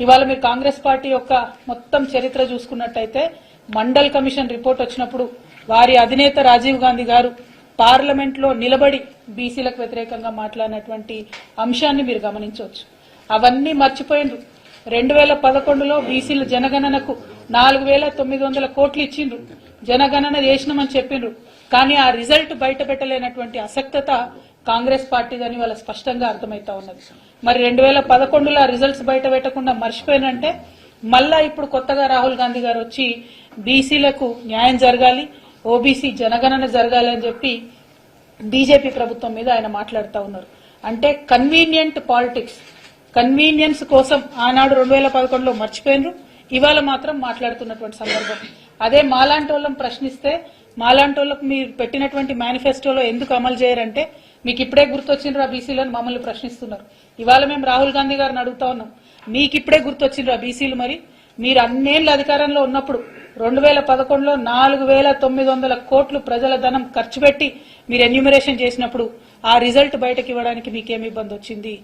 ఇవాళ మీరు కాంగ్రెస్ పార్టీ యొక్క మొత్తం చరిత్ర చూసుకున్నట్టయితే మండల్ కమిషన్ రిపోర్ట్ వచ్చినప్పుడు వారి అధినేత రాజీవ్ గాంధీ గారు పార్లమెంట్ లో నిలబడి బీసీలకు వ్యతిరేకంగా మాట్లాడినటువంటి అంశాన్ని మీరు గమనించవచ్చు. అవన్నీ మర్చిపోయిండ్రు. 2011లో బీసీల జనగణనకు 4,900 కోట్లు ఇచ్చిండ్రు. జనగణన చేసినామని చెప్పిండ్రు. కానీ ఆ రిజల్ట్ బయట పెట్టలేనటువంటి అసక్తత కాంగ్రెస్ పార్టీదని వాళ్ళ స్పష్టంగా అర్థమైతా ఉన్నది. మరి 2011లో ఆ రిజల్ట్స్ బయట పెట్టకుండా మర్చిపోయినంటే మళ్ళా ఇప్పుడు కొత్తగా రాహుల్ గాంధీ గారు వచ్చి బీసీలకు న్యాయం జరగాలి, ఓబీసీ జనగణన జరగాలి అని చెప్పి బీజేపీ ప్రభుత్వం మీద ఆయన మాట్లాడుతూ ఉన్నారు. అంటే కన్వీనియంట్ పాలిటిక్స్, కన్వీనియన్స్ కోసం ఆనాడు 2011లో మర్చిపోయినరు, ఇవాళ మాత్రం మాట్లాడుతున్నటువంటి సందర్భం. అదే మాలాంటి వాళ్ళం ప్రశ్నిస్తే మాలాంటి వాళ్ళకు మీరు పెట్టినటువంటి మేనిఫెస్టోలో ఎందుకు అమలు చేయరంటే మీకు ఇప్పుడే గుర్తొచ్చిండ్రు ఆ బీసీలను మమ్మల్ని ప్రశ్నిస్తున్నారు. ఇవాళ మేము రాహుల్ గాంధీ గారిని అడుగుతా ఉన్నాం, మీకు ఇప్పుడే గుర్తొచ్చిండ్రు ఆ బీసీలు? మరి మీరు అన్నేళ్ల అధికారంలో ఉన్నప్పుడు 2011లో 4,900 కోట్లు ప్రజల ధనం ఖర్చు పెట్టి మీరు ఎన్యూమరేషన్ చేసినప్పుడు ఆ రిజల్ట్ బయటకు ఇవ్వడానికి మీకేమి ఇబ్బంది వచ్చింది?